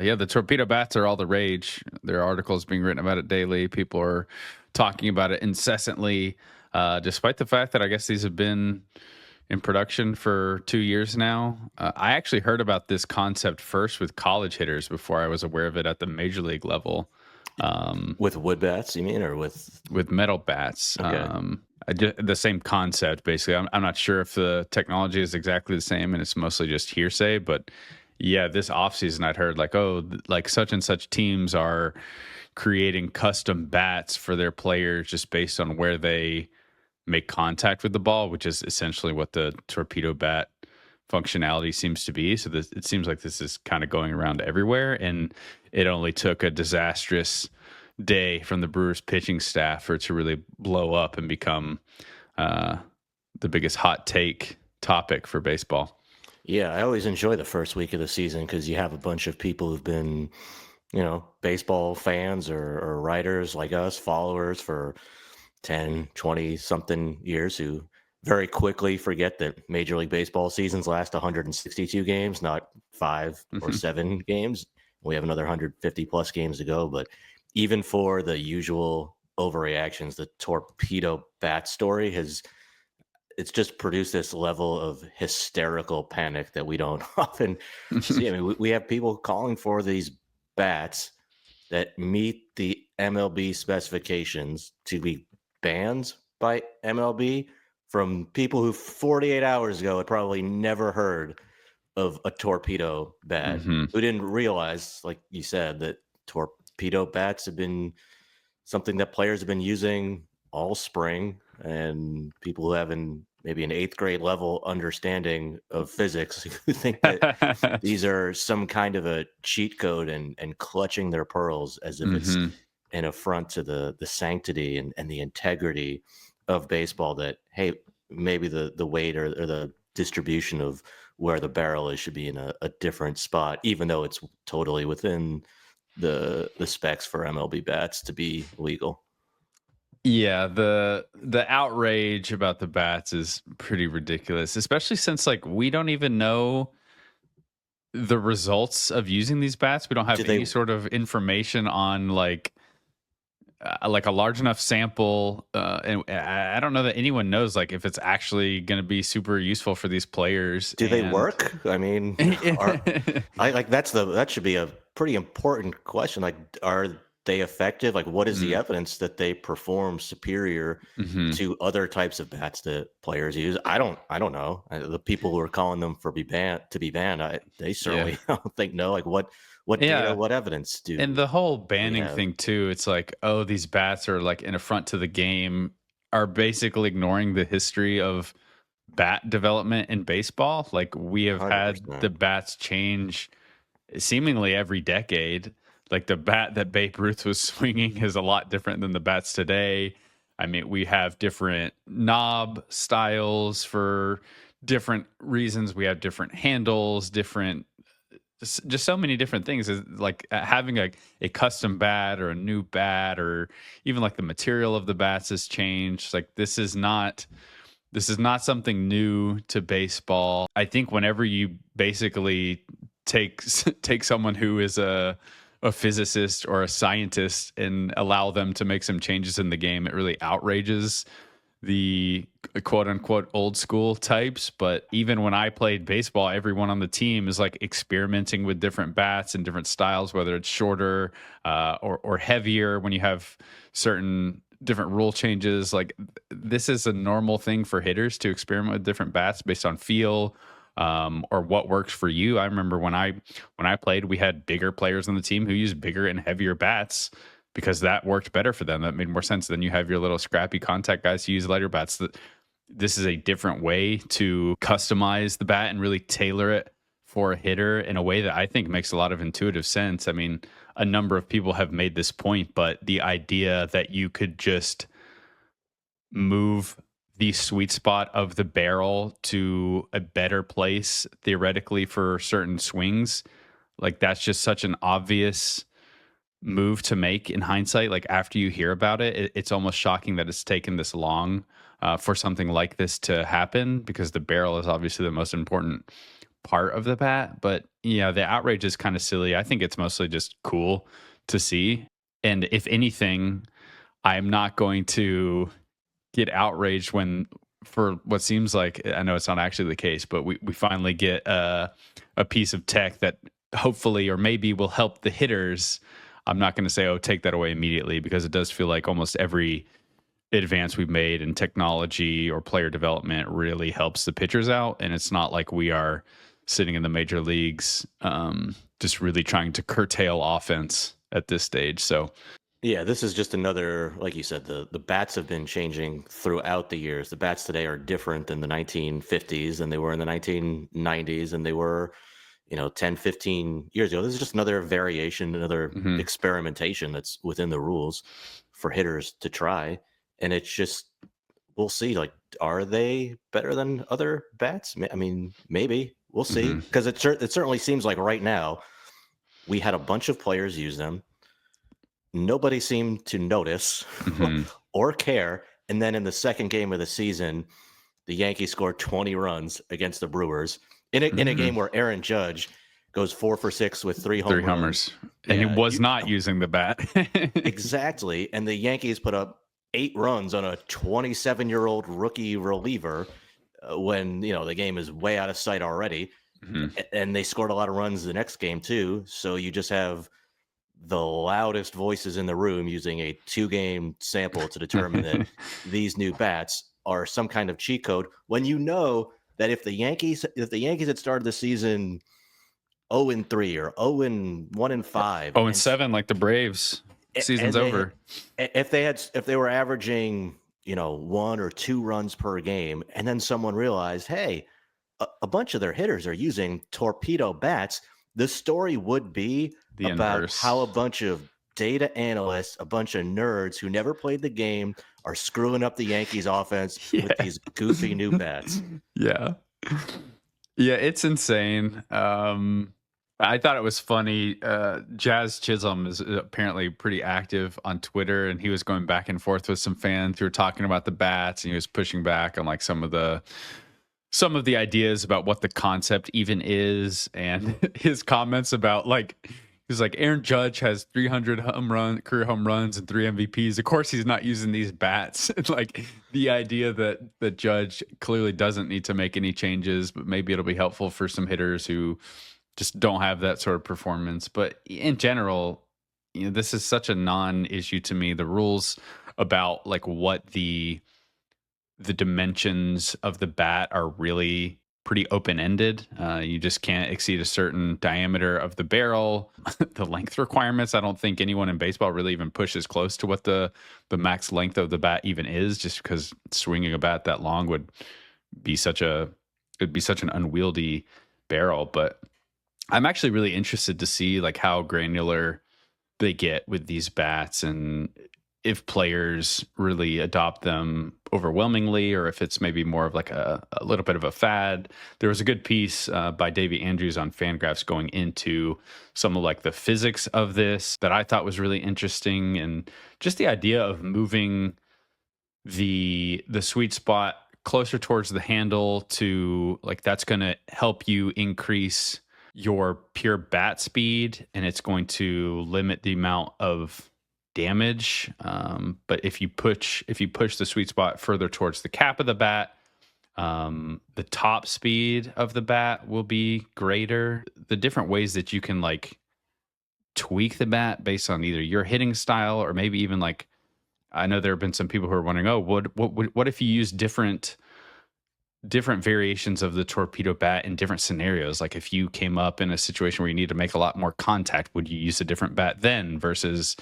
Yeah, the torpedo bats are all the rage. There are articles being written about it daily. People are talking about it incessantly, despite the fact that I guess these have been in production for 2 years now. I actually heard about this concept first with college hitters before I was aware of it at the major league level. With wood bats, you mean, or with? With metal bats. Okay. The same concept, basically. I'm not sure if the technology is exactly the same and it's mostly just hearsay, but yeah, this offseason I'd heard like, oh, like such and such teams are creating custom bats for their players just based on where they make contact with the ball, which is essentially what the torpedo bat functionality seems to be. So it seems like this is kind of going around everywhere, and it only took a disastrous day from the Brewers pitching staff for it to really blow up and become uh, the biggest hot take topic for baseball. Yeah, I always enjoy the first week of the season because you have a bunch of people who've been, baseball fans or writers like us, followers for 10, 20 something years who very quickly forget that Major League Baseball seasons last 162 games, not 5 or 7 games. We have another 150 plus games to go. But even for the usual overreactions, the torpedo bat story it's just produced this level of hysterical panic that we don't often see. I mean, we have people calling for these bats that meet the MLB specifications to be banned by MLB from people who 48 hours ago had probably never heard of a torpedo bat, Hmm. who didn't realize, like you said, that torpedo bats have been something that players have been using all spring, and people who have maybe an eighth grade level understanding of physics who think that these are some kind of a cheat code and clutching their pearls as if it's Hmm. an affront to the sanctity and the integrity of baseball, that, hey, maybe the weight or the distribution of where the barrel is should be in a different spot, even though it's totally within the specs for MLB bats to be legal. Yeah, the outrage about the bats is pretty ridiculous, especially since like we don't even know the results of using these bats. We don't Do have they any sort of information on like a large enough sample, and I don't know that anyone knows like if it's actually going to be super useful for these players. do they And work? I mean, are I like that should be a pretty important question. Like, are they effective? Like, what is the Mm, evidence that they perform superior mhm. to other types of bats that players use? I don't know. The people who are calling them for be banned to be banned, they Yeah, certainly don't think no. Like, what data, yeah. what evidence And do the whole we banning have? thing too, it's like, oh, these bats are like an affront to the game, are basically ignoring the history of bat development in baseball. Like we have had 100%. the bats change seemingly every decade. Like the bat that Babe Ruth was swinging is a lot different than the bats today. I mean, we have different knob styles for different reasons. We have different handles, different just so many different things. Is like having a custom bat or a new bat or even like the material of the bats has changed. Like this is not something new to baseball. I think whenever you basically take take someone who is a physicist or a scientist and allow them to make some changes in the game, it really outrages the quote unquote old school types. But even when I played baseball, everyone on the team is like experimenting with different bats and different styles, whether it's shorter or heavier when you have certain different rule changes. Like this is a normal thing for hitters to experiment with different bats based on feel, or what works for you. I remember when I played, we had bigger players on the team who used bigger and heavier bats because that worked better for them. That made more sense than you have your little scrappy contact guys who use lighter bats. That this is a different way to customize the bat and really tailor it for a hitter in a way that I think makes a lot of intuitive sense. I mean, a number of people have made this point, but the idea that you could just move the sweet spot of the barrel to a better place theoretically for certain swings, like that's just such an obvious move to make in hindsight. Like after you hear about it, it's almost shocking that it's taken this long for something like this to happen because the barrel is obviously the most important part of the bat. But yeah, the outrage is kind of silly. I think it's mostly just cool to see. And if anything, I'm not going to get outraged when, for what seems like, I know it's not actually the case, but we finally get a piece of tech that hopefully or maybe will help the hitters. I'm not going to say, oh, take that away immediately, because it does feel like almost every advance we've made in technology or player development really helps the pitchers out. And it's not like we are sitting in the major leagues just really trying to curtail offense at this stage. So Yeah, this is just another, like you said, the bats have been changing throughout the years. The bats today are different than the 1950s than they were in the 1990s and they were, 10, 15 years ago. This is just another variation, another mhm. experimentation that's within the rules for hitters to try. And it's just, we'll see. Like, are they better than other bats? I mean, maybe. We'll see. Mhm. Because it certainly seems like right now we had a bunch of players use them. Nobody seemed to notice Mhm. or care. And then in the second game of the season, the Yankees scored 20 runs against the Brewers in a game Mhm. where Aaron Judge goes 4 for 6 with 3 home 3 runs. homers. And he Yeah, was not using the bat. exactly. And the Yankees put up 8 runs on a 27-year-old rookie reliever when the game is way out of sight already. Mhm. And they scored a lot of runs the next game too. So you just have the loudest voices in the room using a 2-game sample to determine that these new bats are some kind of cheat code, when you know that if the Yankees had started the season 0-3 or 0-1-5 Oh, and 7 like the Braves. Season's and over. if they were averaging 1 or 2 runs per game, and then someone realized, hey, a bunch of their hitters are using torpedo bats, the story would be The about how inverse. a bunch of data analysts, a bunch of nerds who never played the game, are screwing up the Yankees offense with Yeah. these goofy new bats. Yeah. Yeah, it's insane. I thought it was funny. Jazz Chisholm is apparently pretty active on Twitter, and he was going back and forth with some fans who were talking about the bats, and he was pushing back on like some of the ideas about what the concept even is, and his comments about like he's like Aaron Judge has 300 career home runs and 3 MVPs. Of course, he's not using these bats. Like the idea that the Judge clearly doesn't need to make any changes, but maybe it'll be helpful for some hitters who just don't have that sort of performance. But in general, this is such a non-issue to me. The rules about like what the dimensions of the bat are really pretty open-ended. You just can't exceed a certain diameter of the barrel. The length requirements, I don't think anyone in baseball really even pushes close to what the max length of the bat even is, just because swinging a bat that long would be it'd be such an unwieldy barrel. But I'm actually really interested to see like how granular they get with these bats, and if players really adopt them overwhelmingly, or if it's maybe more of like a little bit of a fad. There was a good piece by Davey Andrews on Fangraphs going into some of like the physics of this that I thought was really interesting, and just the idea of moving the sweet spot closer towards the handle to like that's going to help you increase your pure bat speed, and it's going to limit the amount of damage. But if you push the sweet spot further towards the cap of the bat, the top speed of the bat will be greater. The different ways that you can like tweak the bat based on either your hitting style or maybe even like I know there have been some people who are wondering, oh, what if you use different variations of the torpedo bat in different scenarios? Like if you came up in a situation where you need to make a lot more contact, would you use a different bat then versus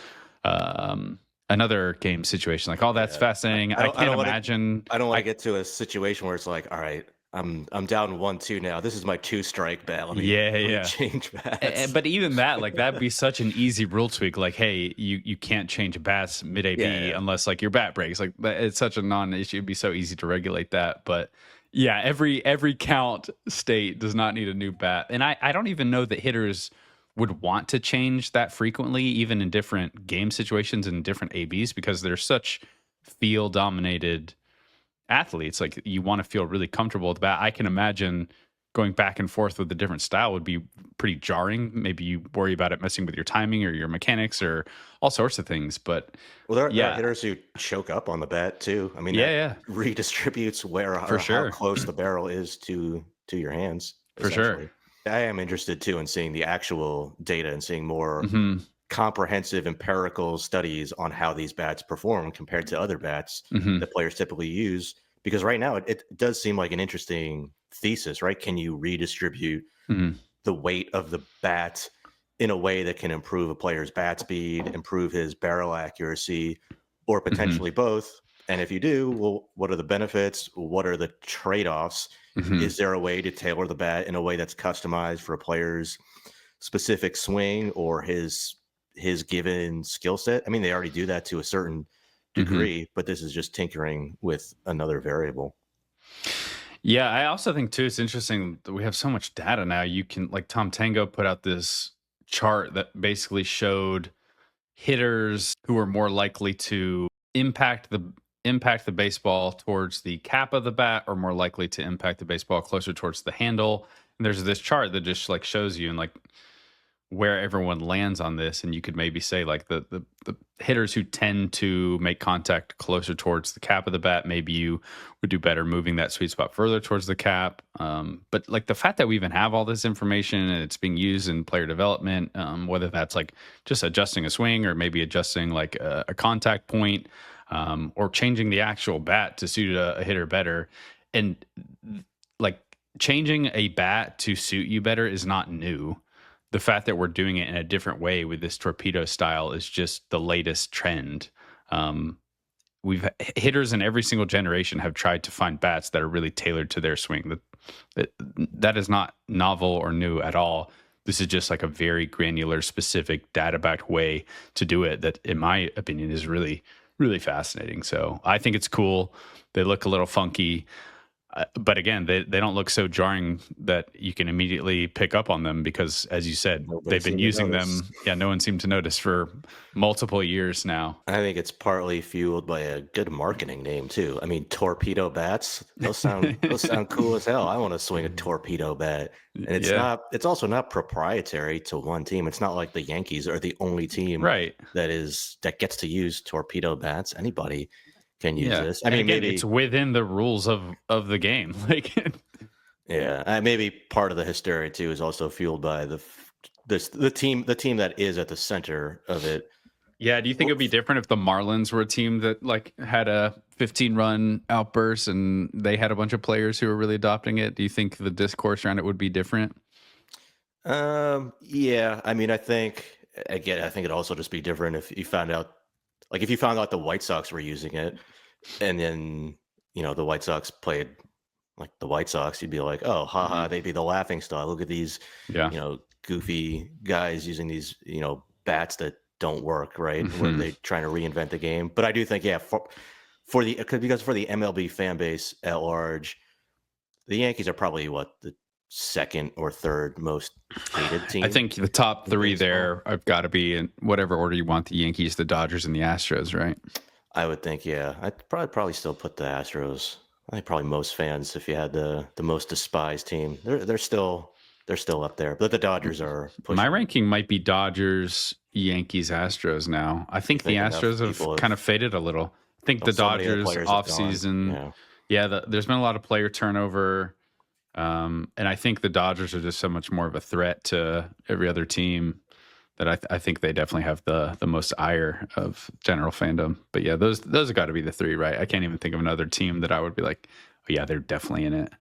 another game situation? Like, oh, that's Yeah, fascinating. I I can't don't want to. imagine. I don't want to get to a situation where it's like, all right, I'm down 1-2 now. This is my 2-strike bat. Yeah, Let me yeah. change bats. But even that, like that'd be such an easy rule tweak. Like, hey, you can't change bats mid AB Yeah, unless like your bat breaks. Like it's such a non-issue. It'd be so easy to regulate that. But yeah, every count state does not need a new bat. And I don't even know that hitters would want to change that frequently, even in different game situations and different ABs, because they're such field dominated athletes. Like you want to feel really comfortable with the bat. I can imagine going back and forth with a different style would be pretty jarring. Maybe you worry about it messing with your timing or your mechanics or all sorts of things. But Well, there are yeah, hitters who choke up on the bat too. I mean, yeah, that yeah, redistributes where for or how sure, close the barrel is to your hands, for sure. essentially. I am interested too in seeing the actual data and seeing more Hmm. comprehensive empirical studies on how these bats perform compared to other bats Hmm. that players typically use. Because right now it does seem like an interesting thesis, right? Can you redistribute Hmm. the weight of the bat in a way that can improve a player's bat speed, improve his barrel accuracy, or Hmm. potentially both? And if you do, well, what are the benefits? What are the trade offs? Hmm. Is there a way to tailor the bat in a way that's customized for a player's specific swing or his given skill set? I mean, they already do that to a certain Hmm. degree, but this is just tinkering with another variable. Yeah, I also think too it's interesting that we have so much data now. You can, like, Tom Tango put out this chart that basically showed hitters who are more likely to impact the impact the baseball towards the cap of the bat or more likely to impact the baseball closer towards the handle. And there's this chart that just like shows you and like where everyone lands on this, and you could maybe say like the hitters who tend to make contact closer towards the cap of the bat, maybe you would do better moving that sweet spot further towards the cap. But like the fact that we even have all this information and it's being used in player development, whether that's like just adjusting a swing or maybe adjusting like a contact point, or changing the actual bat to suit a hitter better, and like changing a bat to suit you better is not new. The fact that we're doing it in a different way with this torpedo style is just the latest trend. Um, we've hitters in every single generation have tried to find bats that are really tailored to their swing. That is not novel or new at all. This is just like a very granular, specific, data-backed way to do it. That, in my opinion, is really, really fascinating. So I think it's cool. They look a little funky. But again, they don't look so jarring that you can immediately pick up on them because, as you said, Nobody they've been seemed to using notice. them. Yeah, no one seemed to notice for multiple years now. I think it's partly fueled by a good marketing name too. I mean, torpedo bats, those sound cool as hell. I want to swing a torpedo bat. And Yeah, it's also not proprietary to one team. It's not like the Yankees are the only team right. that gets to use torpedo bats. Anybody can use Yeah, this. I and mean, again, it's maybe within the rules of the game. Like, yeah, maybe part of the hysteria too is also fueled by the team that is at the center of it. yeah. Do you think Well, it'd be different if the Marlins were a team that like had a 15-run outburst and they had a bunch of players who were really adopting it? Do you think the discourse around it would be different? yeah, I mean, I think it'd also just be different if you found out, like, if you found out the White Sox were using it, and then the White Sox played like the White Sox, you'd be like, oh, haha, Mhm. they'd be the laughing stock. Look at these, Yeah. goofy guys using these, bats that don't work, right? What are Hmm. they trying to reinvent the game? But I do think, yeah, because for the MLB fan base at large, the Yankees are probably what the second or third most hated I team think the top in three baseball. there have got to be in whatever order you want: the Yankees, the Dodgers, and the Astros, right? I would think, yeah. I'd probably still put the Astros. I think probably most fans, if you had the most despised team, they're still up there. But the Dodgers are My pushing it. ranking might be Dodgers, Yankees, Astros now. I You think the think enough Astros have people kind have of faded a little. I think the so many of the Dodgers players have gone. offseason, Yeah. yeah, there's been a lot of player turnover. And I think the Dodgers are just so much more of a threat to every other team that I think they definitely have the most ire of general fandom. But yeah, those have got to be the three, right? I can't even think of another team that I would be like, oh yeah, they're definitely in it.